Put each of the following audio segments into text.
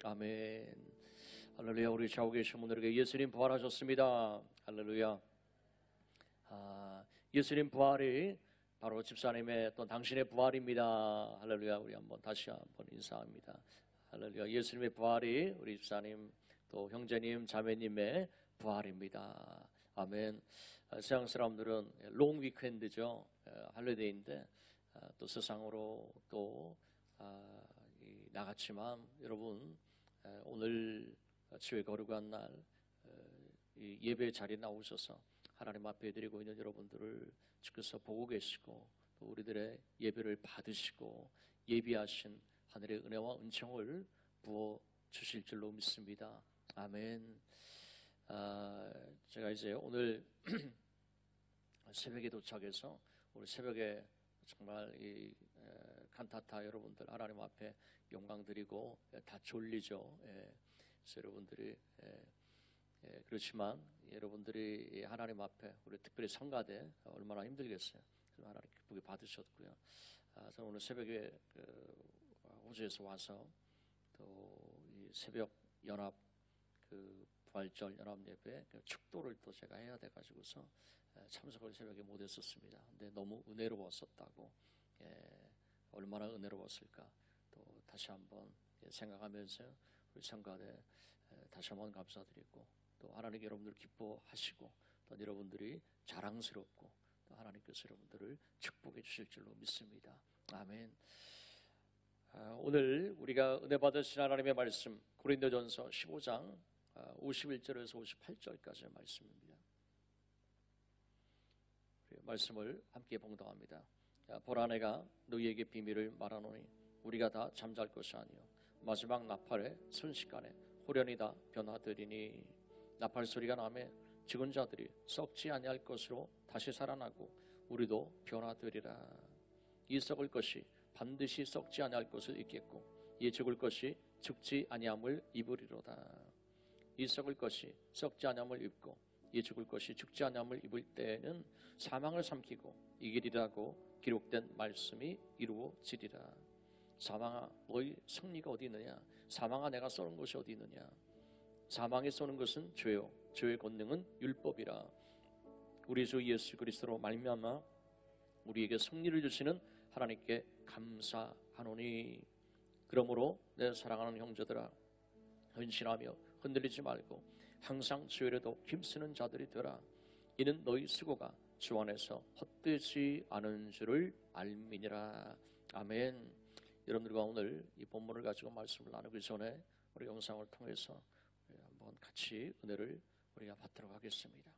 아멘. 할렐루야. 우리 좌우 계신 분들에게 예수님 부활하셨습니다. 할렐루야. 예수님 부활이 바로 집사님의 또 당신의 부활입니다. 할렐루야. 우리 한번 다시 한번 인사합니다. 할렐루야. 예수님의 부활이 우리 집사님 또 형제님 자매님의 부활입니다. 아멘. 서양 사람들은 롱 위크엔드죠. 할리데이인데 또 세상으로 또 나갔지만 여러분 오늘 주의 거룩한 날 이 예배 자리에 나오셔서 하나님 앞에 드리고 있는 여러분들을 주께서 보고 계시고 또 우리들의 예배를 받으시고 예비하신 하늘의 은혜와 은총을 부어 주실 줄로 믿습니다. 아멘. 제가 이제 오늘 새벽에 도착해서 오늘 새벽에 정말 이 칸타타 여러분들 하나님 앞에 영광 드리고 다 졸리죠. 그래서 여러분들이 그렇지만 여러분들이 하나님 앞에 우리 특별히 성가대 얼마나 힘들겠어요. 하나님 기쁘게 받으셨고요. 저는 오늘 새벽에 호주에서 와서 또 이 새벽 연합 부활절 연합 예배 축도를 또 제가 해야 돼 가지고서 참석을 새벽에 못했었습니다. 근데 너무 은혜로웠었다고. 얼마나 은혜로웠을까 또 다시 한번 생각하면서 우리 성가대 다시 한번 감사드리고 또 하나님 여러분들 기뻐하시고 또 여러분들이 자랑스럽고 또 하나님께서 여러분들을 축복해 주실 줄로 믿습니다. 아멘. 오늘 우리가 은혜 받으신 하나님의 말씀 고린도전서 15장 51절에서 58절까지의 말씀입니다. 말씀을 함께 봉독합니다. 보라 내가 너희에게 비밀을 말하노니 우리가 다 잠잘 것이 아니요 마지막 나팔의 순식간에 호련히 다 변화되리니 나팔 소리가 나매 죽은 자들이 썩지 아니할 것으로 다시 살아나고 우리도 변화되리라. 이 썩을 것이 반드시 썩지 아니할 것을 입겠고 이 죽을 것이 죽지 아니함을 입으리로다. 이 썩을 것이 썩지 아니함을 입고 이 죽을 것이 죽지 아니함을 입을 때에는 사망을 삼키고 이기리라고 기록된 말씀이 이루어지리라. 사망아 너희 승리가 어디 있느냐? 사망아 내가 쏘는 것이 어디 있느냐? 사망에 쏘는 것은 죄요 죄의 권능은 율법이라. 우리 주 예수 그리스도로 말미암아 우리에게 승리를 주시는 하나님께 감사하노니 그러므로 내 사랑하는 형제들아 헌신하며 흔들리지 말고 항상 주의에도 힘쓰는 자들이 되라. 이는 너희 수고가 주 안에서 헛되지 않은 줄을 알미니라. 아멘. 여러분들과 오늘 이 본문을 가지고 말씀을 나누기 전에 우리 영상을 통해서 한번 같이 은혜를 우리가 받도록 하겠습니다.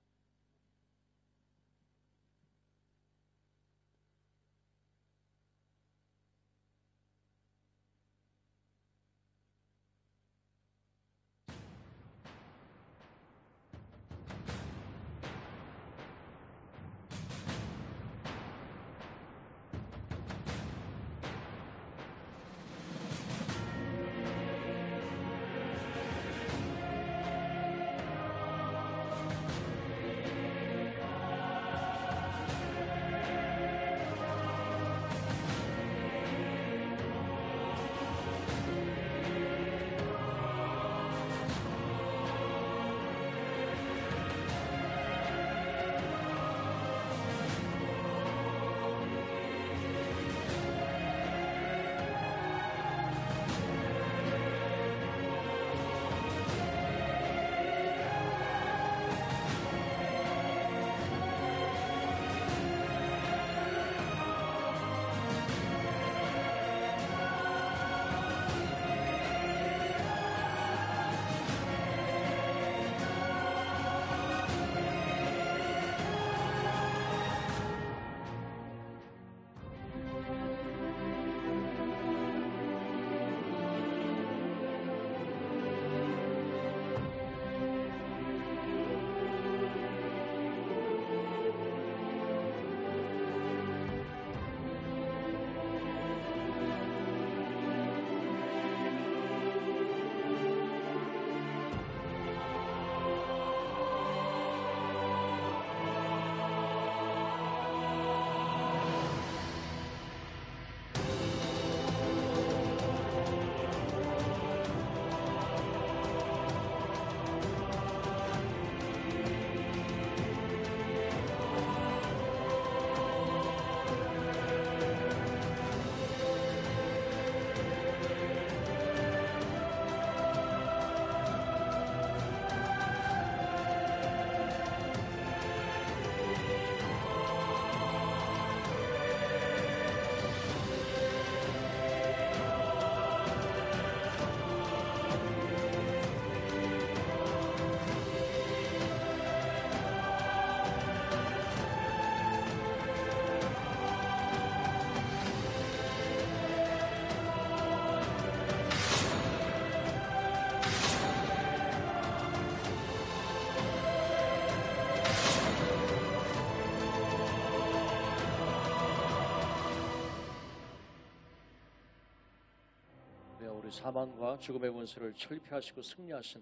사망과 죽음의 권세를 철폐하시고 승리하신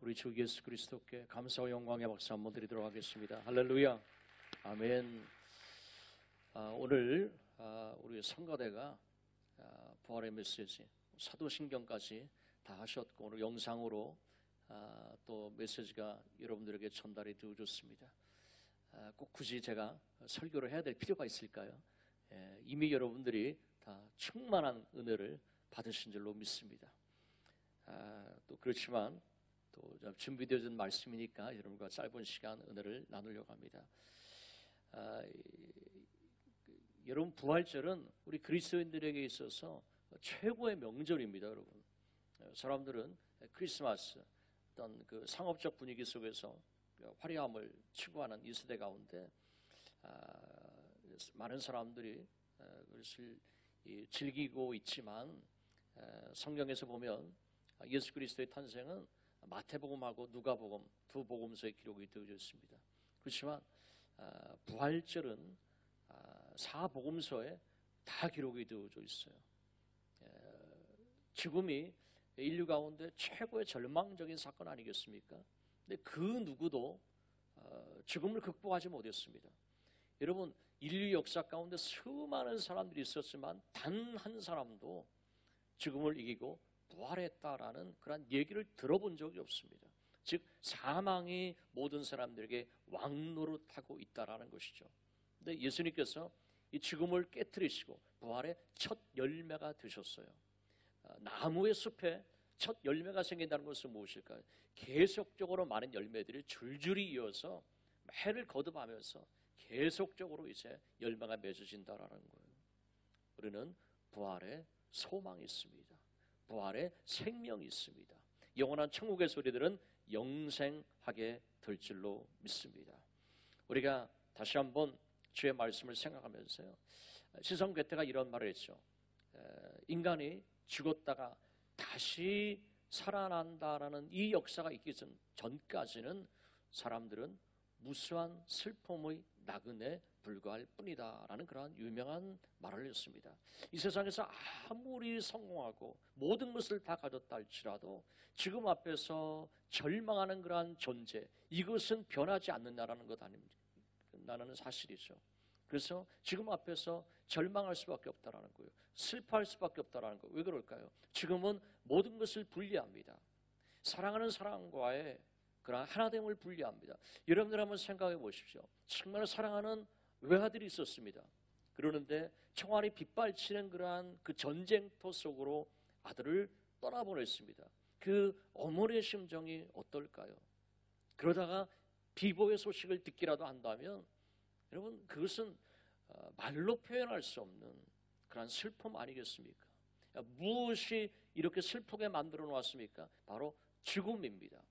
우리 주 예수 그리스도께 감사와 영광의 박수 한번 드리도록 하겠습니다. 할렐루야. 아멘. 오늘 우리 성가대가 부활의 메시지, 사도신경까지 다 하셨고 오늘 영상으로 또 메시지가 여러분들에게 전달이 되어졌습니다. 꼭 굳이 제가 설교를 해야 될 필요가 있을까요? 이미 여러분들이 다 충만한 은혜를 받으신 줄로 믿습니다. 또 그렇지만 또 준비되어진 말씀이니까 여러분과 짧은 시간 은혜를 나누려고 합니다. 여러분, 부활절은 우리 그리스도인들에게 있어서 최고의 명절입니다. 여러분, 사람들은 크리스마스 어떤 그 상업적 분위기 속에서 화려함을 추구하는 이 시대 가운데 많은 사람들이 그것을 즐기고 있지만 성경에서 보면 예수 그리스도의 탄생은 마태복음하고 누가복음 두 복음서에 기록이 되어져 있습니다. 그렇지만 부활절은 사복음서에 다 기록이 되어져 있어요. 죽음이 인류 가운데 최고의 절망적인 사건 아니겠습니까? 근데 그 누구도 죽음을 극복하지 못했습니다. 여러분, 인류 역사 가운데 수많은 사람들이 있었지만 단 한 사람도 죽음을 이기고 부활했다라는 그런 얘기를 들어본 적이 없습니다. 즉 사망이 모든 사람들에게 왕노릇하고 있다라는 것이죠. 근데 예수님께서 이 죽음을 깨트리시고 부활의 첫 열매가 되셨어요. 나무의 숲에 첫 열매가 생긴다는 것은 무엇일까요? 계속적으로 많은 열매들이 줄줄이 이어서 해를 거듭하면서 계속적으로 이제 열매가 맺어진다라는 거예요. 우리는 부활의 소망이 있습니다. 부활의 생명이 있습니다. 영원한 천국의 소리들은 영생하게 될 줄로 믿습니다. 우리가 다시 한번 주의 말씀을 생각하면서요, 시성 괴테가 이런 말을 했죠. 인간이 죽었다가 다시 살아난다라는 이 역사가 있기 전까지는 사람들은 무수한 슬픔의 나그네에 불과할 뿐이다 라는 그러한 유명한 말을 했습니다. 이 세상에서 아무리 성공하고 모든 것을 다 가졌다 할지라도 지금 앞에서 절망하는 그러한 존재, 이것은 변하지 않는다라는 것 아닙니까? 나는 사실이죠. 그래서 지금 앞에서 절망할 수밖에 없다라는 거예요. 슬퍼할 수밖에 없다라는 거예요. 왜 그럴까요? 지금은 모든 것을 분리합니다. 사랑하는 사람과의 그러한 하나됨을 분리합니다. 여러분들 한번 생각해 보십시오. 정말 사랑하는 외아들이 있었습니다. 그러는데 총알이 빗발치는 그러한 그 전쟁터 속으로 아들을 떠나보냈습니다. 그 어머니의 심정이 어떨까요? 그러다가 비보의 소식을 듣기라도 한다면 여러분, 그것은 말로 표현할 수 없는 그런 슬픔 아니겠습니까? 무엇이 이렇게 슬프게 만들어 놓았습니까? 바로 죽음입니다.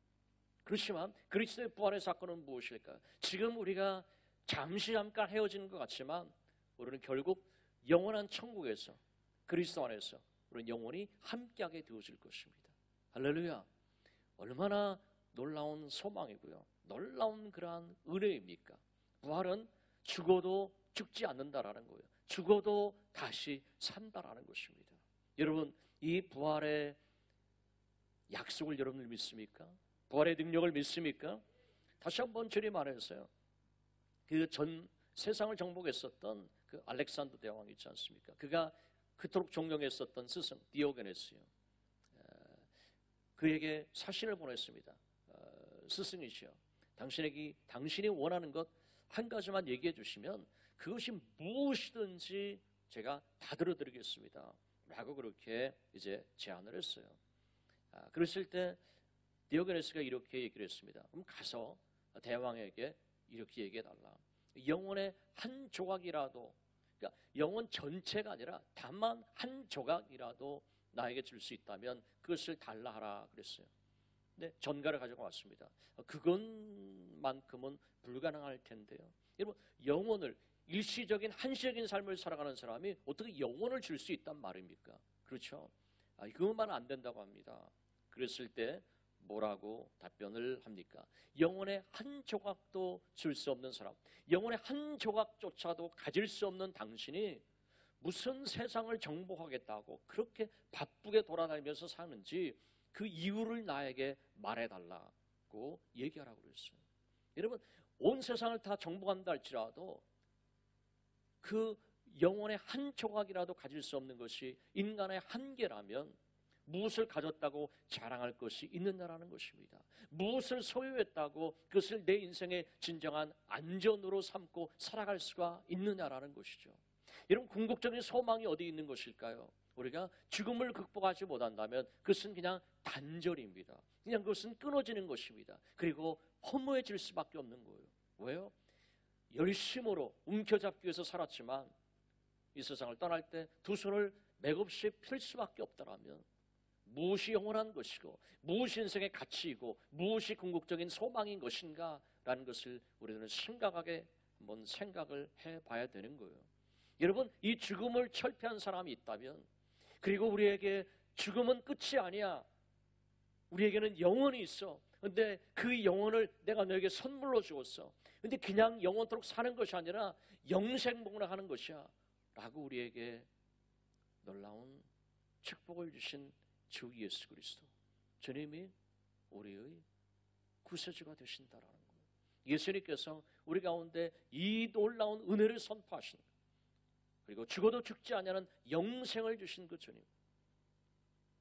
그렇지만 그리스도의 부활의 사건은 무엇일까요? 지금 우리가 잠깐 헤어지는 것 같지만 우리는 결국 영원한 천국에서 그리스도 안에서 우리는 영원히 함께하게 되어질 것입니다. 할렐루야. 얼마나 놀라운 소망이고요, 놀라운 그러한 은혜입니까? 부활은 죽어도 죽지 않는다라는 거예요. 죽어도 다시 산다라는 것입니다. 여러분, 이 부활의 약속을 여러분들 믿습니까? 부활의 능력을 믿습니까? 다시 한번 주님 말했어요. 그 전 세상을 정복했었던 그 알렉산더 대왕 있지 않습니까? 그가 그토록 존경했었던 스승 디오게네스요. 그에게 사신을 보냈습니다. 스승이시여, 당신이 원하는 것 한 가지만 얘기해 주시면 그것이 무엇이든지 제가 다 들어드리겠습니다 라고 그렇게 이제 제안을 했어요. 그랬을 때 디오게네스가 이렇게 얘기를 했습니다. 그럼 가서 대왕에게 이렇게 얘기해달라. 영혼의 한 조각이라도, 그러니까 영혼 전체가 아니라 다만 한 조각이라도 나에게 줄 수 있다면 그것을 달라 하라 그랬어요. 근데 전가를 가지고 왔습니다. 그것만큼은 불가능할 텐데요. 여러분, 영혼을, 일시적인 한시적인 삶을 살아가는 사람이 어떻게 영혼을 줄 수 있단 말입니까? 그렇죠? 그것만 안 된다고 합니다. 그랬을 때 뭐라고 답변을 합니까? 영혼의 한 조각도 줄 수 없는 사람, 영혼의 한 조각조차도 가질 수 없는 당신이 무슨 세상을 정복하겠다고 그렇게 바쁘게 돌아다니면서 사는지 그 이유를 나에게 말해달라고 얘기하라고 그랬어요. 여러분, 온 세상을 다 정복한다 할지라도 그 영혼의 한 조각이라도 가질 수 없는 것이 인간의 한계라면 무엇을 가졌다고 자랑할 것이 있느냐라는 것입니다. 무엇을 소유했다고 그것을 내 인생의 진정한 안전으로 삼고 살아갈 수가 있느냐라는 것이죠. 여러분, 궁극적인 소망이 어디 있는 것일까요? 우리가 죽음을 극복하지 못한다면 그것은 그냥 단절입니다. 그냥 그것은 끊어지는 것입니다. 그리고 허무해질 수밖에 없는 거예요. 왜요? 열심으로 움켜잡기 위해서 살았지만 이 세상을 떠날 때 두 손을 맥없이 펼 수밖에 없다라면 무엇이 영원한 것이고 무엇이 인생의 가치이고 무엇이 궁극적인 소망인 것인가라는 것을 우리는 심각하게 한번 생각을 해봐야 되는 거예요. 여러분, 이 죽음을 철폐한 사람이 있다면, 그리고 우리에게 죽음은 끝이 아니야, 우리에게는 영혼이 있어, 근데 그 영혼을 내가 너에게 선물로 주었어, 근데 그냥 영원토록 사는 것이 아니라 영생복락하는 것이야 라고 우리에게 놀라운 축복을 주신 주 예수 그리스도, 주님이 우리의 구세주가 되신다라는 거예요. 예수님께서 우리 가운데 이 놀라운 은혜를 선포하신, 그리고 죽어도 죽지 않냐는 영생을 주신 그 주님,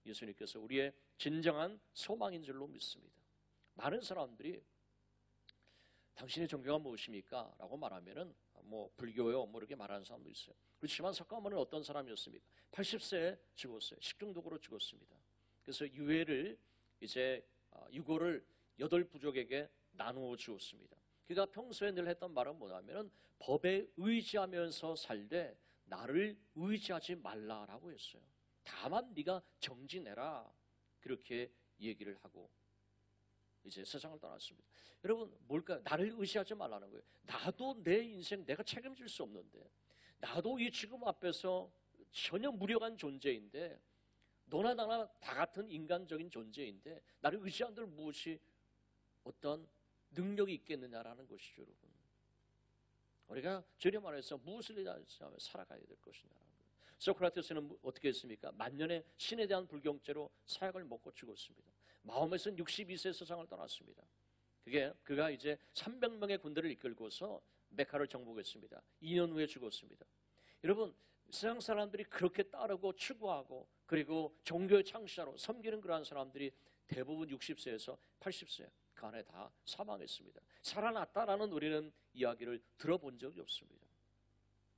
예수님께서 우리의 진정한 소망인 줄로 믿습니다. 많은 사람들이 당신의 종교가 무엇입니까? 라고 말하면은 불교요 이렇게 말하는 사람도 있어요. 그렇지만 석가모니는 어떤 사람이었습니까? 80세에 죽었어요. 식중독으로 죽었습니다. 그래서 유해를 이제 유고를 8부족에게 나누어 주었습니다. 그가 평소에 늘 했던 말은 뭐냐면은 법에 의지하면서 살되 나를 의지하지 말라라고 했어요. 다만 네가 정진해라, 그렇게 얘기를 하고 이제 세상을 떠났습니다. 여러분, 뭘까요? 나를 의지하지 말라는 거예요. 나도 내 인생 내가 책임질 수 없는데, 나도 이 죽음 앞에서 전혀 무력한 존재인데, 너나 나나 다 같은 인간적인 존재인데 나를 의지한들 무엇이 어떤 능력이 있겠느냐라는 것이죠. 여러분, 우리가 주님 안에서 무엇을 의지하며 살아가야 될 것이냐라는 거예요. 소크라테스는 어떻게 했습니까? 만년의 신에 대한 불경죄로 사약을 먹고 죽었습니다. 마음에서는 62세 세상을 떠났습니다. 그가 이제 300명의 군대를 이끌고서 메카를 정복했습니다. 2년 후에 죽었습니다. 여러분, 세상 사람들이 그렇게 따르고 추구하고 그리고 종교의 창시자로 섬기는 그러한 사람들이 대부분 60세에서 80세 그 안에 다 사망했습니다. 살아났다라는 우리는 이야기를 들어본 적이 없습니다.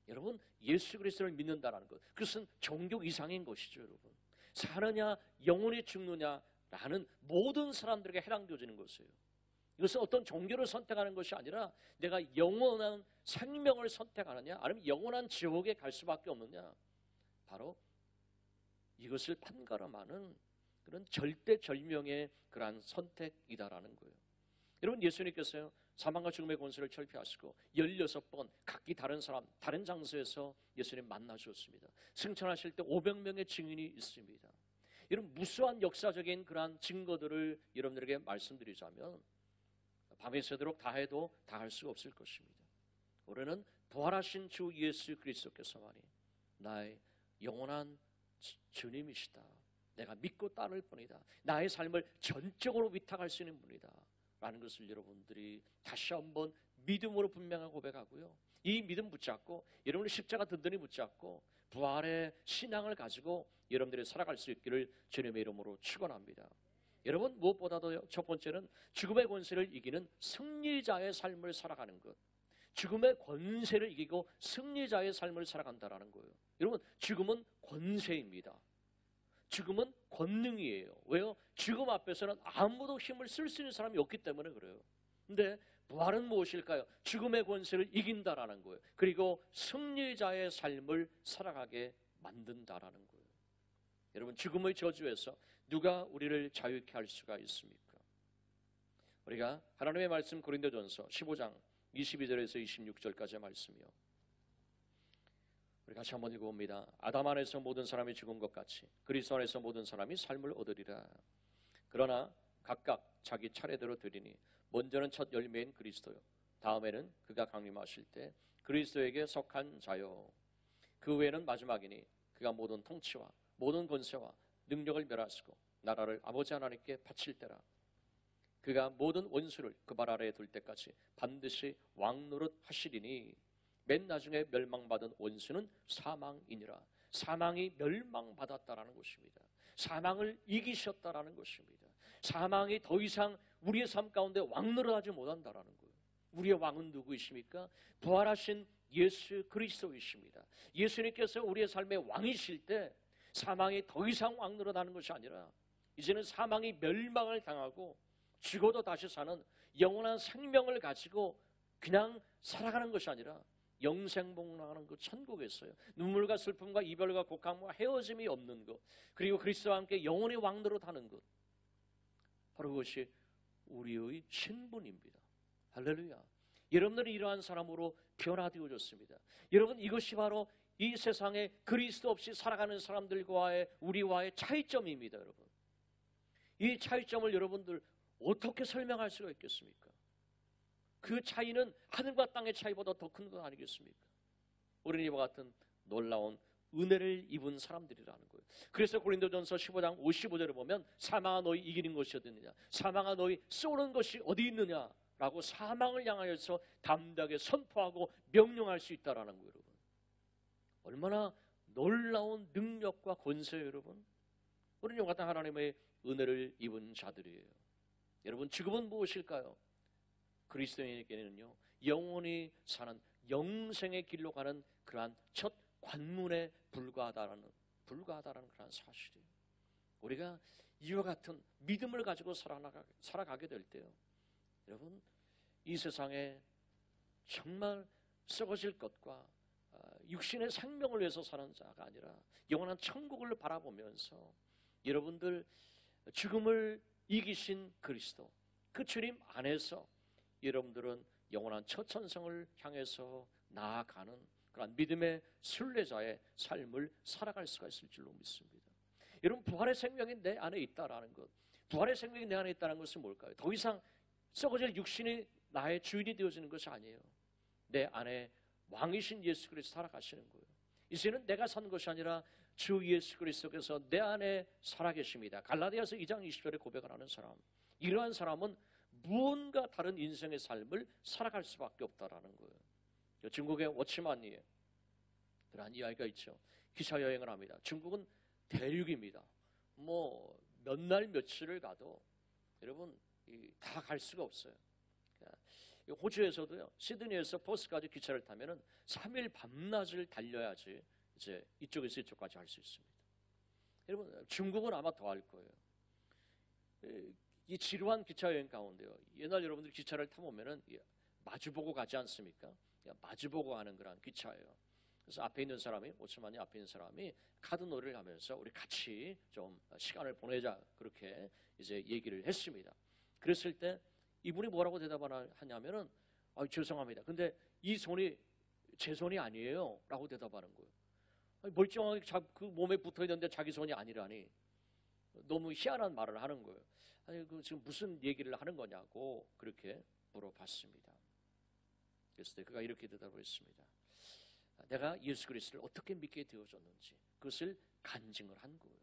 여러분, 예수 그리스도를 믿는다는 것, 그것은 종교 이상인 것이죠. 여러분, 사느냐 영원히 죽느냐라는 모든 사람들에게 해당되어지는 것이에요. 이것은 어떤 종교를 선택하는 것이 아니라 내가 영원한 생명을 선택하느냐 아니면 영원한 지옥에 갈 수밖에 없느냐, 바로 이것을 판가름하는 그런 절대절명의 그러한 선택이다라는 거예요. 여러분, 예수님께서요 사망과 죽음의 권세를 철폐하시고 16번 각기 다른 사람 다른 장소에서 예수님 만나 주었습니다. 승천하실 때 500명의 증인이 있습니다. 이런 무수한 역사적인 그러한 증거들을 여러분들에게 말씀드리자면 밤이 새도록 다 해도 다 할 수가 없을 것입니다. 우리는 부활하신 주 예수 그리스도께서만이 나의 영원한 주님이시다, 내가 믿고 따를 뿐이다, 나의 삶을 전적으로 위탁할 수 있는 분이다 라는 것을 여러분들이 다시 한번 믿음으로 분명하게 고백하고요, 이 믿음 붙잡고 여러분의 십자가 든든히 붙잡고 부활의 신앙을 가지고 여러분들이 살아갈 수 있기를 주님의 이름으로 축원합니다. 여러분, 무엇보다도 첫 번째는 죽음의 권세를 이기는 승리자의 삶을 살아가는 것, 죽음의 권세를 이기고 승리자의 삶을 살아간다는 거예요. 여러분, 죽음은 권세입니다. 죽음은 권능이에요. 왜요? 죽음 앞에서는 아무도 힘을 쓸 수 있는 사람이 없기 때문에 그래요. 근데 부활은 무엇일까요? 죽음의 권세를 이긴다라는 거예요. 그리고 승리자의 삶을 살아가게 만든다라는 거예요. 여러분, 죽음의 저주에서 누가 우리를 자유케 할 수가 있습니까? 우리가 하나님의 말씀 고린도전서 15장 22절에서 26절까지의 말씀이요, 우리 같이 한번 읽어봅니다. 아담 안에서 모든 사람이 죽은 것 같이 그리스도 안에서 모든 사람이 삶을 얻으리라. 그러나 각각 자기 차례대로 드리니 먼저는 첫 열매인 그리스도요, 다음에는 그가 강림하실 때 그리스도에게 속한 자요. 그 외에는 마지막이니 그가 모든 통치와 모든 권세와 능력을 멸하시고 나라를 아버지 하나님께 바칠 때라. 그가 모든 원수를 그 발 아래에 둘 때까지 반드시 왕노릇 하시리니 맨 나중에 멸망받은 원수는 사망이니라. 사망이 멸망받았다라는 것입니다. 사망을 이기셨다라는 것입니다. 사망이 더 이상 우리의 삶 가운데 왕노릇하지 못한다라는 거예요. 우리의 왕은 누구이십니까? 부활하신 예수 그리스도이십니다. 예수님께서 우리의 삶의 왕이실 때 사망이 더 이상 왕노릇하는 것이 아니라 이제는 사망이 멸망을 당하고 죽어도 다시 사는 영원한 생명을 가지고 그냥 살아가는 것이 아니라 영생복락하는 그 천국에서요, 눈물과 슬픔과 이별과 곡함과 헤어짐이 없는 것, 그리고 그리스도와 함께 영원히 왕노릇하는 것, 바로 그것이 우리의 신분입니다. 할렐루야. 여러분들은 이러한 사람으로 변화되어졌습니다. 여러분, 이것이 바로 이 세상에 그리스도 없이 살아가는 사람들과의 우리와의 차이점입니다. 여러분, 이 차이점을 여러분들 어떻게 설명할 수가 있겠습니까? 그 차이는 하늘과 땅의 차이보다 더 큰 것 아니겠습니까? 우리는 이와 같은 놀라운 은혜를 입은 사람들이라는 거예요. 그래서 고린도전서 15장 55절에 보면 사망아 너희 이기는 것이 어디 있느냐, 사망아 너희 쏘는 것이 어디 있느냐라고 사망을 향하여서 담대하게 선포하고 명령할 수 있다라는 거예요. 여러분, 얼마나 놀라운 능력과 권세예요. 여러분, 우리는 이와 같은 하나님의 은혜를 입은 자들이에요. 여러분, 지금은 무엇일까요? 그리스도인에게는요, 영원히 사는 영생의 길로 가는 그러한 첫 관문에 불과하다라는 그러한 사실이에요. 우리가 이와 같은 믿음을 가지고 살아가게 될 때요, 여러분, 이 세상에 정말 썩어질 것과 육신의 생명을 위해서 사는 자가 아니라 영원한 천국을 바라보면서 여러분들 죽음을 이기신 그리스도, 그 주님 안에서 여러분들은 영원한 첫 천성을 향해서 나아가는 그런 믿음의 순례자의 삶을 살아갈 수가 있을 줄로 믿습니다. 여러분, 부활의 생명이 내 안에 있다라는 것, 부활의 생명이 내 안에 있다는 것은 뭘까요? 더 이상 썩어질 육신이 나의 주인이 되어지는 것이 아니에요. 내 안에 왕이신 예수 그리스도 살아가시는 거예요. 이제는 내가 사는 것이 아니라 주 예수 그리스도께서 내 안에 살아계십니다. 갈라디아서 2장 20절에 고백을 하는 사람, 이러한 사람은 무언가 다른 인생의 삶을 살아갈 수밖에 없다라는 거예요. 중국의 워치만이 그러한 이야기가 있죠. 기차 여행을 합니다. 중국은 대륙입니다. 뭐 몇 날 며칠을 가도 여러분 다 갈 수가 없어요. 호주에서도요, 시드니에서 퍼스까지 기차를 타면은 3일 밤낮을 달려야지 이제 이쪽에서 이쪽까지 할 수 있습니다. 여러분, 중국은 아마 더 할 거예요. 이 지루한 기차 여행 가운데요, 옛날 여러분들이 기차를 타보면은 마주보고 가지 않습니까? 마주보고 가는 그런 기차예요. 그래서 앞에 있는 사람이, 오츠만이 앞에 있는 사람이 카드 놀이를 하면서 우리 같이 좀 시간을 보내자, 그렇게 이제 얘기를 했습니다. 그랬을 때 이분이 뭐라고 대답하냐면은 죄송합니다, 근데 이 손이 제 손이 아니에요 라고 대답하는 거예요. 멀쩡하게 그 몸에 붙어있는데 자기 손이 아니라니, 너무 희한한 말을 하는 거예요. 아니, 지금 무슨 얘기를 하는 거냐고 그렇게 물어봤습니다. 그래서 그가 이렇게 대답을 했습니다. 내가 예수 그리스도를 어떻게 믿게 되어졌는지 그것을 간증을 한 거예요.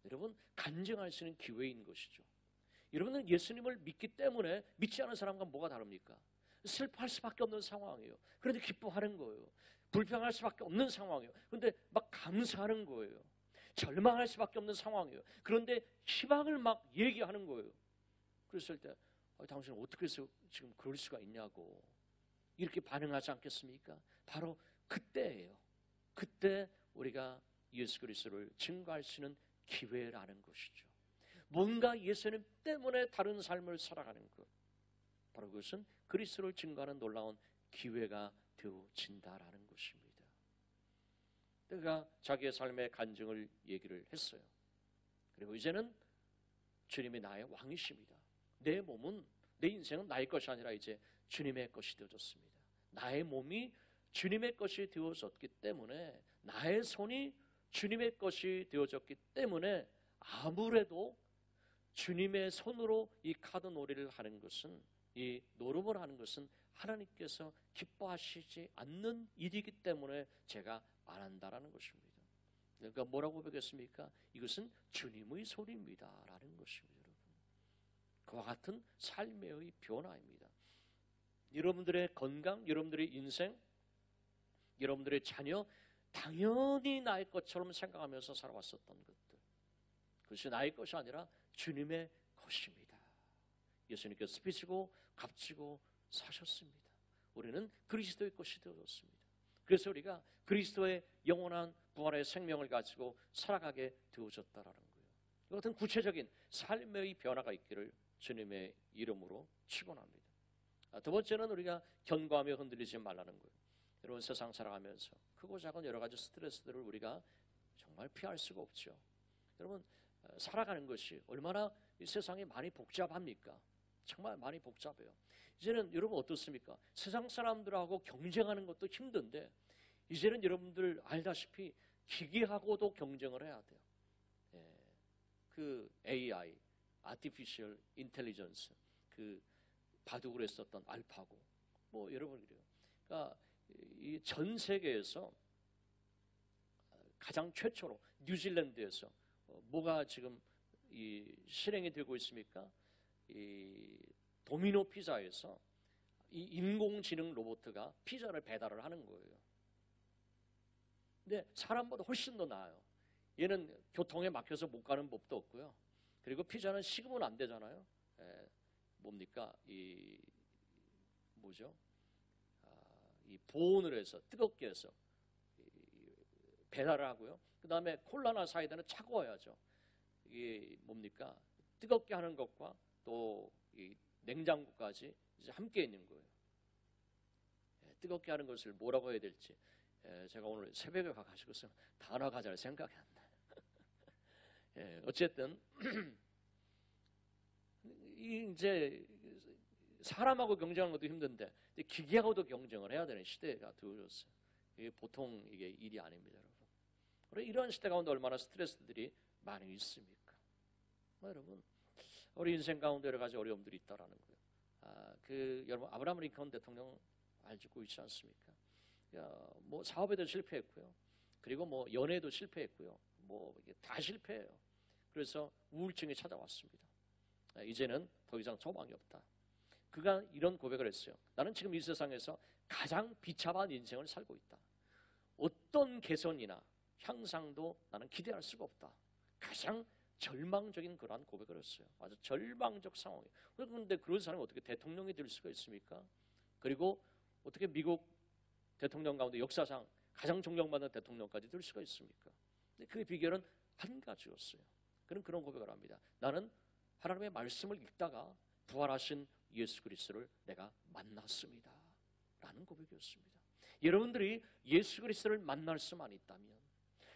여러분, 간증할 수 있는 기회인 것이죠. 여러분은 예수님을 믿기 때문에 믿지 않은 사람과 뭐가 다릅니까? 슬퍼할 수밖에 없는 상황이에요. 그런데 기뻐하는 거예요. 불평할 수밖에 없는 상황이에요. 그런데 막 감사하는 거예요. 절망할 수밖에 없는 상황이에요. 그런데 희망을 막 얘기하는 거예요. 그랬을 때 당신은 어떻게 해서 지금 그럴 수가 있냐고 이렇게 반응하지 않겠습니까? 바로 그때예요. 그때 우리가 예수 그리스도를 증거할 수 있는 기회라는 것이죠. 뭔가 예수님 때문에 다른 삶을 살아가는 것, 바로 그것은 그리스도를 증거하는 놀라운 기회가 되어진다라는 것입니다. 그가 자기의 삶의 간증을 얘기를 했어요. 그리고 이제는 주님이 나의 왕이십니다. 내 몸은, 내 인생은 나의 것이 아니라 이제 주님의 것이 되어졌습니다. 나의 몸이 주님의 것이 되어졌기 때문에, 나의 손이 주님의 것이 되어졌기 때문에 아무래도 주님의 손으로 이 카드 놀이를 하는 것은, 이 노름을 하는 것은 하나님께서 기뻐하시지 않는 일이기 때문에 제가 안 한다라는 것입니다. 그러니까 뭐라고 고백했습니까? 이것은 주님의 소리입니다라는 것입니다. 여러분. 그와 같은 삶의 변화입니다. 여러분들의 건강, 여러분들의 인생, 여러분들의 자녀 당연히 나의 것처럼 생각하면서 살아왔었던 것들, 그것이 나의 것이 아니라 주님의 것입니다. 예수님께서 스피시고 값지고 사셨습니다. 우리는 그리스도의 것이 되어졌습니다. 그래서 우리가 그리스도의 영원한 부활의 생명을 가지고 살아가게 되어졌다라는 거예요. 이 같은 구체적인 삶의 변화가 있기를 주님의 이름으로 축원합니다. 두 번째는 우리가 견고하며 흔들리지 말라는 거예요. 여러분, 세상 살아가면서 크고 작은 여러 가지 스트레스들을 우리가 정말 피할 수가 없죠. 여러분, 살아가는 것이 얼마나 이 세상이 많이 복잡합니까? 정말 많이 복잡해요. 이제는 여러분 어떻습니까? 세상 사람들하고 경쟁하는 것도 힘든데 이제는 여러분들 알다시피 기계하고도 경쟁을 해야 돼요. 그 AI, Artificial Intelligence, 그 바둑을 했었던 알파고, 뭐 여러분 그래요. 그러니까 이 전 세계에서 가장 최초로 뉴질랜드에서 뭐가 지금 이 실행이 되고 있습니까? 이 도미노 피자에서 이 인공지능 로봇가 피자를 배달을 하는 거예요. 근데 사람보다 훨씬 더 나아요. 얘는 교통에 막혀서 못 가는 법도 없고요. 그리고 피자는 식으면 안 되잖아요. 뭡니까? 이 뭐죠? 이 보온을 해서 뜨겁게 해서 배달을 하고요. 그 다음에 콜라나 사이다는 차가워야죠. 이게 뭡니까? 뜨겁게 하는 것과 또 이 냉장고까지 이제 함께 있는 거예요. 뜨겁게 하는 것을 뭐라고 해야 될지 제가 오늘 새벽에 가가지고 단어가 잘 생각이 안 나요. 어쨌든 이제 사람하고 경쟁하는 것도 힘든데 기계하고도 경쟁을 해야 되는 시대가 되어졌어요. 이게 보통 이게 일이 아닙니다, 여러분. 그래 이런 시대 가운데 얼마나 스트레스들이 많이 있습니까? 여러분, 우리 인생 가운데 여러 가지 어려움들이 있다라는 거예요. 여러분 아브라함 링컨 대통령 알고 있지 않습니까? 뭐 사업에도 실패했고요. 그리고 뭐 연애도 실패했고요. 뭐 이게 다 실패해요. 그래서 우울증이 찾아왔습니다. 이제는 더 이상 소망이 없다. 그가 이런 고백을 했어요. 나는 지금 이 세상에서 가장 비참한 인생을 살고 있다. 어떤 개선이나 향상도 나는 기대할 수가 없다. 가장 절망적인 그러한 고백을 했어요. 아주 절망적 상황이에요. 그런데 그런 사람이 어떻게 대통령이 될 수가 있습니까? 그리고 어떻게 미국 대통령 가운데 역사상 가장 존경받는 대통령까지 될 수가 있습니까? 근데 그 비결은 한 가지였어요. 그는 그런 고백을 합니다. 나는 하나님의 말씀을 읽다가 부활하신 예수 그리스도를 내가 만났습니다. 라는 고백이었습니다. 여러분들이 예수 그리스도를 만날 수만 있다면,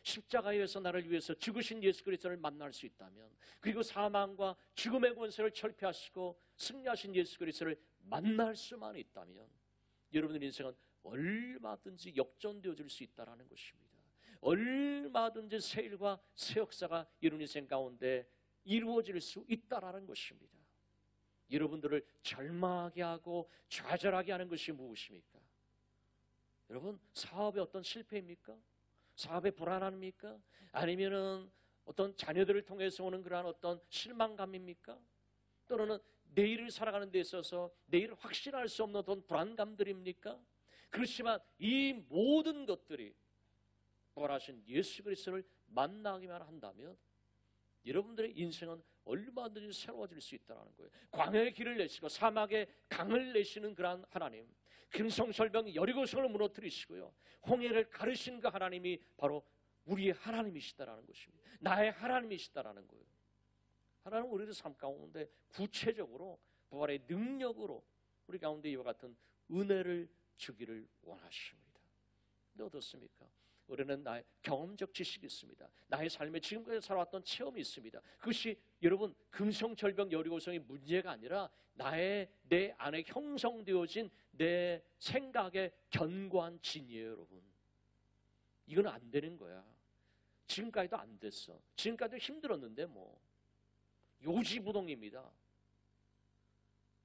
십자가에서 나를 위해서 죽으신 예수 그리스도를 만날 수 있다면, 그리고 사망과 죽음의 권세를 철폐하시고 승리하신 예수 그리스도를 만날 수만 있다면 여러분의 인생은 얼마든지 역전되어질 수 있다는 것입니다. 얼마든지 새 일과 새 역사가 여러분 인생 가운데 이루어질 수 있다는 것입니다. 여러분들을 절망하게 하고 좌절하게 하는 것이 무엇입니까? 여러분, 사업에 어떤 실패입니까? 사업에 불안함입니까? 아니면은 어떤 자녀들을 통해서 오는 그러한 어떤 실망감입니까? 또는 내일을 살아가는 데 있어서 내일을 확신할 수 없는 어떤 불안감들입니까? 그렇지만 이 모든 것들이 부활하신 예수 그리스도를 만나기만 한다면 여러분들의 인생은 얼마든지 새로워질 수 있다는 거예요. 광야의 길을 내시고 사막의 강을 내시는 그러한 하나님, 금성절병 여리고성을 무너뜨리시고요, 홍해를 가르신 그 하나님이 바로 우리의 하나님이시다라는 것입니다. 나의 하나님이시다라는 거예요. 하나님은 우리의 삶 가운데 구체적으로 부활의 능력으로 우리 가운데 이와 같은 은혜를 주기를 원하십니다. 근데 어떻습니까? 우리는 나의 경험적 지식이 있습니다. 나의 삶에 지금까지 살아왔던 체험이 있습니다. 그것이 여러분 금성절병 여리고성의 문제가 아니라 내 안에 형성되어진 내 생각의 견고한 진이에요, 여러분. 이건 안 되는 거야. 지금까지도 안 됐어. 지금까지도 힘들었는데 뭐 요지부동입니다.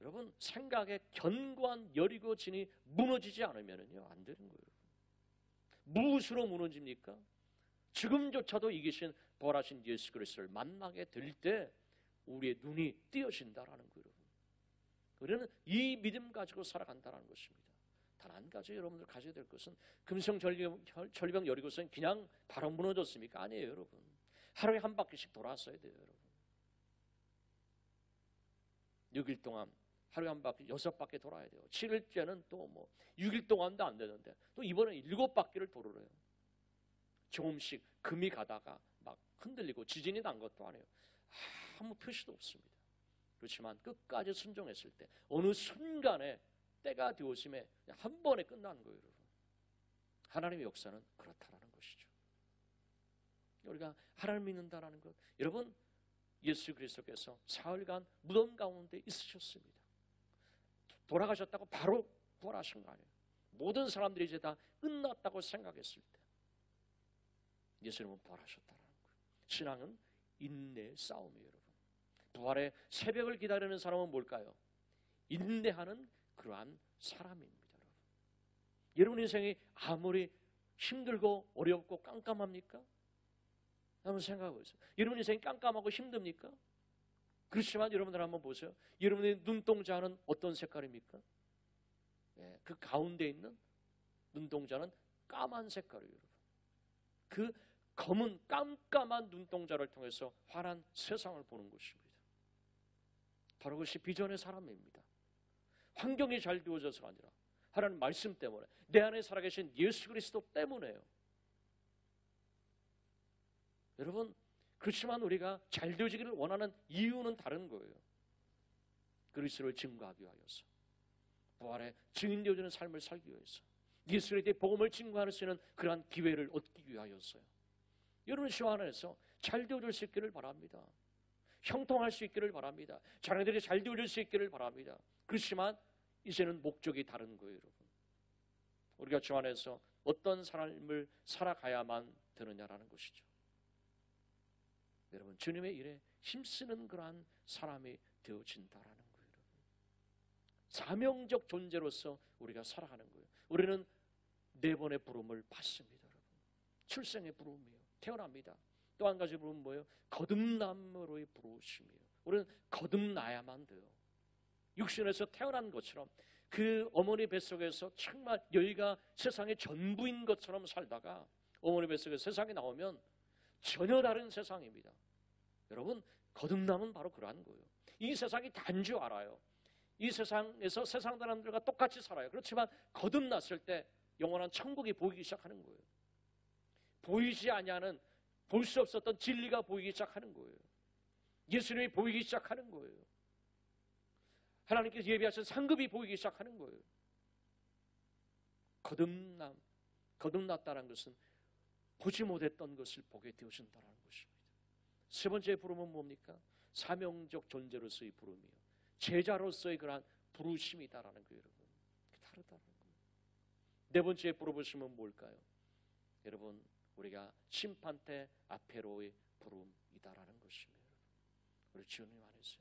여러분, 생각의 견고한 여리고 진이 무너지지 않으면요 안 되는 거예요. 무엇으로 무너집니까? 지금조차도 이기신 부활하신 예수 그리스도를 만나게 될 때 우리의 눈이 띄어진다라는 거예요. 우리는 이 믿음 가지고 살아간다는 것입니다. 단 한 가지 여러분들 가져야 될 것은 금성절병 여리고서는 그냥 바로 무너졌습니까? 아니에요, 여러분. 하루에 한 바퀴씩 돌았어야 돼요, 여러분. 6일 동안 하루에 한 바퀴, 6바퀴 돌아야 돼요. 7일째는 또 6일 동안도 안 되는데 또 이번에 7바퀴를 돌으래요. 조금씩 금이 가다가 막 흔들리고 지진이 난 것도 아니에요. 아무 표시도 없습니다. 그렇지만 끝까지 순종했을 때 어느 순간에 때가 되어짐에 한 번에 끝난 거예요, 여러분. 하나님의 역사는 그렇다라는 것이죠. 우리가 하나님 믿는다라는 것, 여러분 예수 그리스도께서 사흘간 무덤 가운데 있으셨습니다. 돌아가셨다고 바로 부활하신 거 아니에요. 모든 사람들이 이제 다 끝났다고 생각했을 때 예수님은 부활하셨다는 거예요. 신앙은 인내의 싸움이에요, 여러분. 부활의 새벽을 기다리는 사람은 뭘까요? 인내하는 그러한 사람입니다, 여러분. 여러분 인생이 아무리 힘들고 어렵고 깜깜합니까? 한번 생각해 보세요. 여러분 인생이 깜깜하고 힘듭니까? 그렇지만 여러분들 한번 보세요. 여러분의 눈동자는 어떤 색깔입니까? 예, 그 가운데 있는 눈동자는 까만 색깔이에요, 여러분. 그 검은 깜깜한 눈동자를 통해서 환한 세상을 보는 것입니다. 바로 그것이 비전의 사람입니다. 환경이 잘 되어져서가 아니라 하나님 말씀 때문에, 내 안에 살아계신 예수 그리스도 때문에요. 여러분, 그렇지만 우리가 잘 되어지기를 원하는 이유는 다른 거예요. 그리스도를 증거하기 위하여서, 부활의 증인 되어지는 삶을 살기 위해서, 예수에 대해 복음을 증거할 수 있는 그러한 기회를 얻기 위하여서요. 여러분 시간 안에서 잘 되어질 수 있기를 바랍니다. 형통할 수 있기를 바랍니다. 자녀들이 잘 되어질 수 있기를 바랍니다. 그렇지만 이제는 목적이 다른 거예요, 여러분. 우리가 주 안에서 어떤 삶을 살아가야만 되느냐라는 것이죠. 여러분, 주님의 일에 힘쓰는 그러한 사람이 되어진다라는 거예요, 여러분. 사명적 존재로서 우리가 살아가는 거예요. 우리는 4번의 부름을 받습니다, 여러분. 출생의 부름이요, 태어납니다. 또 한 가지 부름은 뭐예요? 거듭남으로의 부르심이에요. 우리는 거듭나야만 돼요. 육신에서 태어난 것처럼 그 어머니 뱃속에서 정말 여기가 세상의 전부인 것처럼 살다가 어머니 뱃속에서 세상에 나오면 전혀 다른 세상입니다. 여러분, 거듭남은 바로 그러한 거예요. 이 세상이 단 줄 알아요. 이 세상에서 세상 사람들과 똑같이 살아요. 그렇지만 거듭났을 때 영원한 천국이 보이기 시작하는 거예요. 보이지 아니하는, 볼 수 없었던 진리가 보이기 시작하는 거예요. 예수님이 보이기 시작하는 거예요. 하나님께서 예비하신 상급이 보이기 시작하는 거예요. 거듭났다는 것은 보지 못했던 것을 보게 되어진다는 것입니다. 세 번째 부름은 뭡니까? 사명적 존재로서의 부름이요, 제자로서의 그러한 부르심이다라는 거예요, 여러분. 다르다는 거예요. 네 번째 부르심은 뭘까요? 여러분, 우리가 심판대 앞에로의 부름이다라는 것입니다. 우리 주님 안에서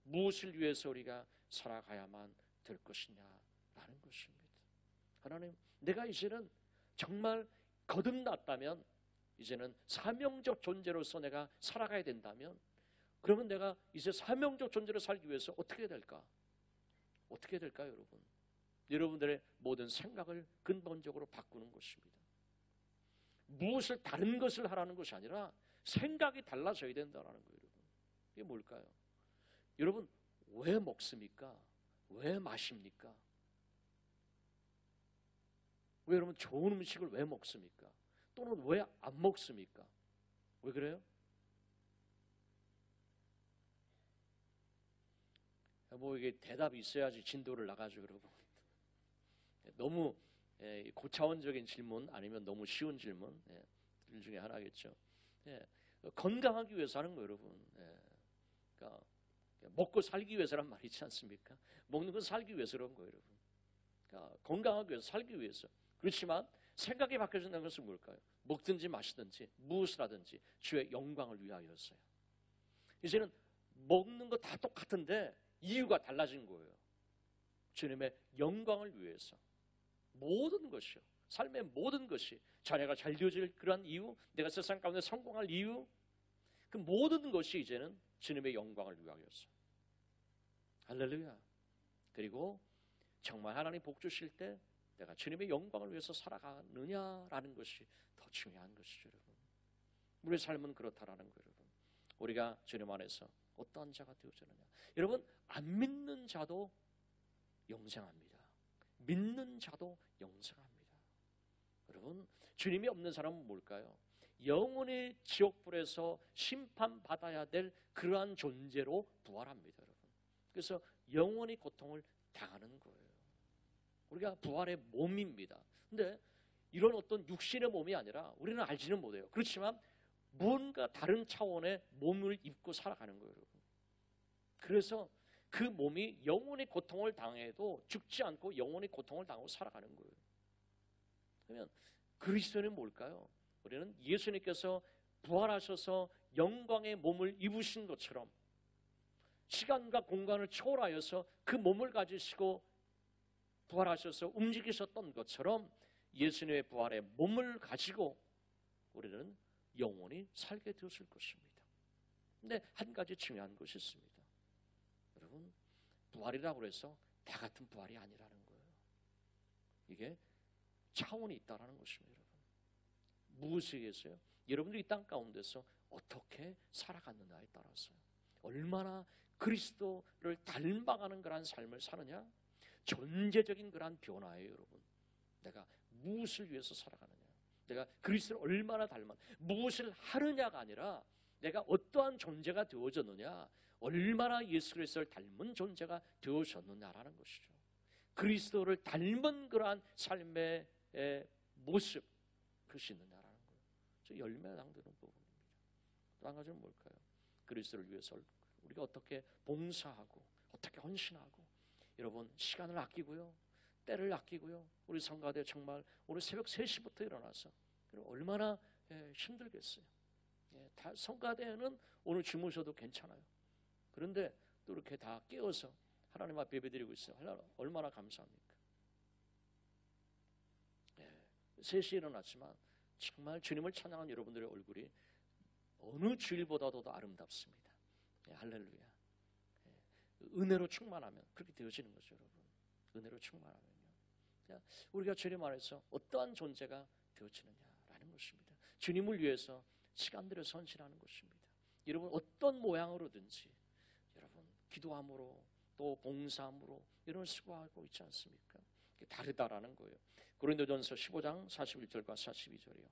무엇을 위해서 우리가 살아가야만 될 것이냐라는 것입니다. 하나님, 내가 이제는 정말 거듭났다면, 이제는 사명적 존재로서 내가 살아가야 된다면, 그러면 내가 이제 사명적 존재로 살기 위해서 어떻게 될까? 어떻게 될까요, 여러분? 여러분들의 모든 생각을 근본적으로 바꾸는 것입니다. 무엇을 다른 것을 하라는 것이 아니라 생각이 달라져야 된다는 거예요, 여러분. 이게 뭘까요? 여러분, 왜 먹습니까? 왜 마십니까? 왜 여러분 좋은 음식을 왜 먹습니까? 또는 왜 안 먹습니까? 왜 그래요? 뭐 이게 대답이 있어야지 진도를 나가죠, 여러분. 너무 고차원적인 질문 아니면 너무 쉬운 질문, 들 중에 하나겠죠. 건강하기 위해서 하는 거예요, 여러분. 그러니까 먹고 살기 위해서란 말이 있지 않습니까? 먹는 건 살기 위해서 그런 거예요, 여러분. 그러니까 건강하기 위해서, 살기 위해서. 그렇지만 생각이 바뀌어진다는 것은 뭘까요? 먹든지 마시든지 무엇을 하든지 주의 영광을 위하여서요. 이제는 먹는 거 다 똑같은데 이유가 달라진 거예요. 주님의 영광을 위해서. 모든 것이요, 삶의 모든 것이 자녀가 잘 되어질 그러한 이유, 내가 세상 가운데 성공할 이유, 그 모든 것이 이제는 주님의 영광을 위하여서. 할렐루야. 그리고 정말 하나님 복 주실 때 내가 주님의 영광을 위해서 살아가느냐라는 것이 더 중요한 것이죠, 여러분. 우리의 삶은 그렇다라는 거예요, 여러분. 우리가 주님 안에서 어떠한 자가 되어지느냐. 여러분, 안 믿는 자도 영생합니다. 믿는 자도 영생합니다. 여러분, 주님이 없는 사람은 뭘까요? 영원히 지옥불에서 심판받아야 될 그러한 존재로 부활합니다, 여러분. 그래서 영원히 고통을 당하는 거예요. 우리가 부활의 몸입니다. 근데 이런 어떤 육신의 몸이 아니라 우리는 알지는 못해요. 그렇지만 뭔가 다른 차원의 몸을 입고 살아가는 거예요, 여러분. 그래서 그 몸이 영원히 고통을 당해도 죽지 않고 영원히 고통을 당하고 살아가는 거예요. 그러면 그리스도는 뭘까요? 우리는 예수님께서 부활하셔서 영광의 몸을 입으신 것처럼 시간과 공간을 초월하여서 그 몸을 가지시고 부활하셔서 움직이셨던 것처럼 예수님의 부활의 몸을 가지고 우리는 영원히 살게 되었을 것입니다. 근데 한 가지 중요한 것이 있습니다. 여러분, 부활이라고 해서 다 같은 부활이 아니라는 거예요. 이게 차원이 있다는 것입니다, 여러분. 무엇에 의해서요? 여러분들이 이 땅 가운데서 어떻게 살아갔느냐에 따라서요. 얼마나 그리스도를 닮아가는 그런 삶을 사느냐? 존재적인 그런 변화예요, 여러분. 내가 무엇을 위해서 살아가느냐? 내가 그리스도를 얼마나 닮아 무엇을 하느냐가 아니라 내가 어떠한 존재가 되어졌느냐, 얼마나 예수 그리스도를 닮은 존재가 되어졌느냐라는 것이죠. 그리스도를 닮은 그러한 삶의 모습, 그것이 있느냐라는 거예요. 저 열매에 해당되는 부분입니다. 또 한 가지는 뭘까요? 그리스도를 위해서 우리가 어떻게 봉사하고 어떻게 헌신하고, 여러분 시간을 아끼고요, 때를 아끼고요. 우리 성가대 정말 오늘 새벽 3시부터 일어나서 얼마나 힘들겠어요. 다 성가대는 오늘 주무셔도 괜찮아요. 그런데 또 이렇게 다 깨어서 하나님 앞에 예배드리고 있어요. 얼마나 감사합니까? 3시에 일어났지만 정말 주님을 찬양한 여러분들의 얼굴이 어느 주일보다도 더 아름답습니다. 할렐루야. 은혜로 충만하면 그렇게 되어지는 거죠, 여러분. 은혜로 충만하면요. 우리가 주님 안에서 어떠한 존재가 되어지느냐라는 것입니다. 주님을 위해서 시간들을 헌신하는 것입니다. 여러분 어떤 모양으로든지 여러분 기도함으로 또 봉사함으로 이런 수고하고 있지 않습니까? 다르다라는 거예요. 고린도전서 15장 41절과 42절이요.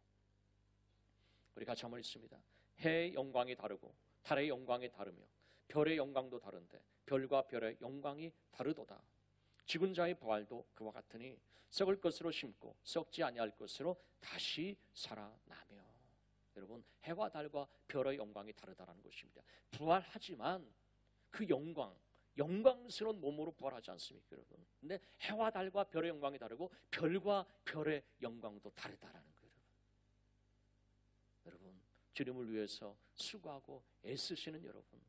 우리 같이 한번 읽습니다. 해의 영광이 다르고 달의 영광이 다르며 별의 영광도 다른데 별과 별의 영광이 다르도다. 죽은 자의 부활도 그와 같으니 썩을 것으로 심고 썩지 아니할 것으로 다시 살아나며. 여러분 해와 달과 별의 영광이 다르다라는 것입니다. 부활하지만 그 영광스러운 몸으로 부활하지 않습니까, 여러분? 근데 해와 달과 별의 영광이 다르고 별과 별의 영광도 다르다라는 거예요, 여러분. 주님을 위해서 수고하고 애쓰시는 여러분,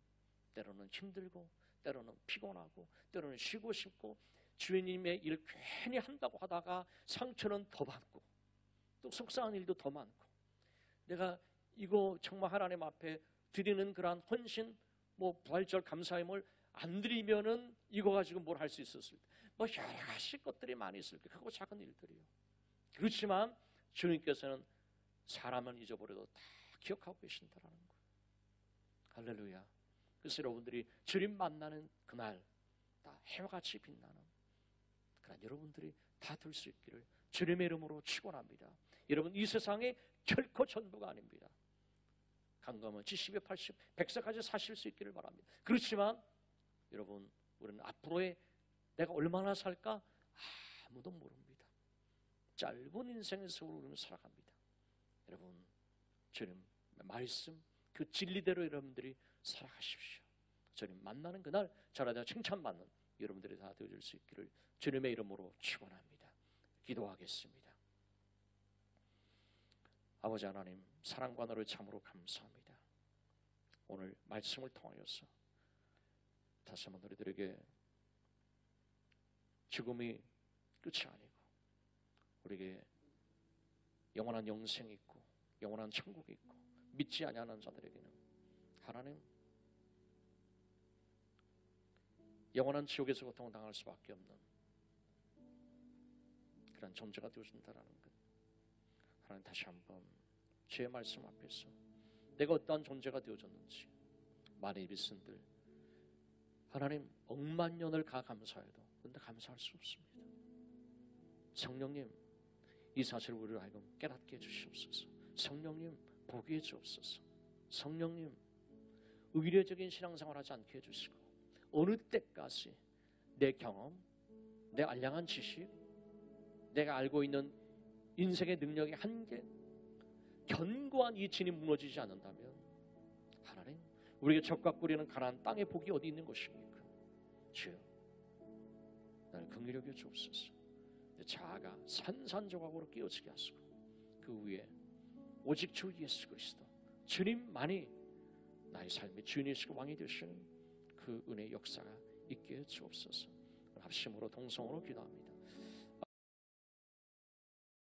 때로는 힘들고 때로는 피곤하고 때로는 쉬고 싶고 주님의 일 괜히 한다고 하다가 상처는 더 받고 또 속상한 일도 더 많고, 내가 이거 정말 하나님 앞에 드리는 그러한 헌신, 부활절 감사임을 안 드리면은 이거 가지고 뭘 할 수 있었을까? 여러 가지 것들이 많이 있을 거예요. 크고 작은 일들이요. 그렇지만 주님께서는 사람은 잊어버려도 다 기억하고 계신다라는 거예요. 할렐루야. 그래서 여러분들이 주님 만나는 그날 다 해와 같이 빛나는 그런 여러분들이 다 될 수 있기를 주님의 이름으로 축원합니다. 여러분 이 세상이 결코 전부가 아닙니다. 강건은 70에 80, 100세까지 사실 수 있기를 바랍니다. 그렇지만 여러분 우리는 앞으로의 내가 얼마나 살까 아무도 모릅니다. 짧은 인생의 세월을 우리는 살아갑니다. 여러분 주님 말씀 그 진리대로 여러분들이 살아가십시오. 주님 만나는 그날 저라도 칭찬받는 여러분들이 다 되어줄 수 있기를 주님의 이름으로 축원합니다. 기도하겠습니다. 아버지 하나님, 사랑과 너를 참으로 감사합니다. 오늘 말씀을 통하여서 다시 한번 우리들에게 죽음이 끝이 아니고 우리에게 영원한 영생이 있고 영원한 천국이 있고 믿지 아니하는 자들에게는 하나님 영원한 지옥에서 고통을 당할 수밖에 없는 그런 존재가 되어준다라는 것. 하나님 다시 한번 주의 말씀 앞에서 내가 어떠한 존재가 되어줬는지 많은 일순들 하나님 억만 년을 감사해도 근데 감사할 수 없습니다. 성령님 이 사실을 우리로 하여금 깨닫게 해주시옵소서. 성령님 보게 해주옵소서. 성령님 의례적인 신앙생활 하지 않게 해주시고 어느 때까지 내 경험, 내 알량한 지식, 내가 알고 있는 인생의 능력의 한계, 견고한 이 진이 무너지지 않는다면 하나님 우리에게 적과 꿀이는 가나안 땅의 복이 어디 있는 것입니까? 주여 나를 긍휼히 여겨 주옵소서. 내 자아가 산산조각으로 깨어지게 하시고 그 위에 오직 주 예수 그리스도 주님만이 나의 삶의 주인이시고 왕이 되시는 그 은혜의 역사가 있게 해 주옵소서. 합심으로 동성으로 기도합니다.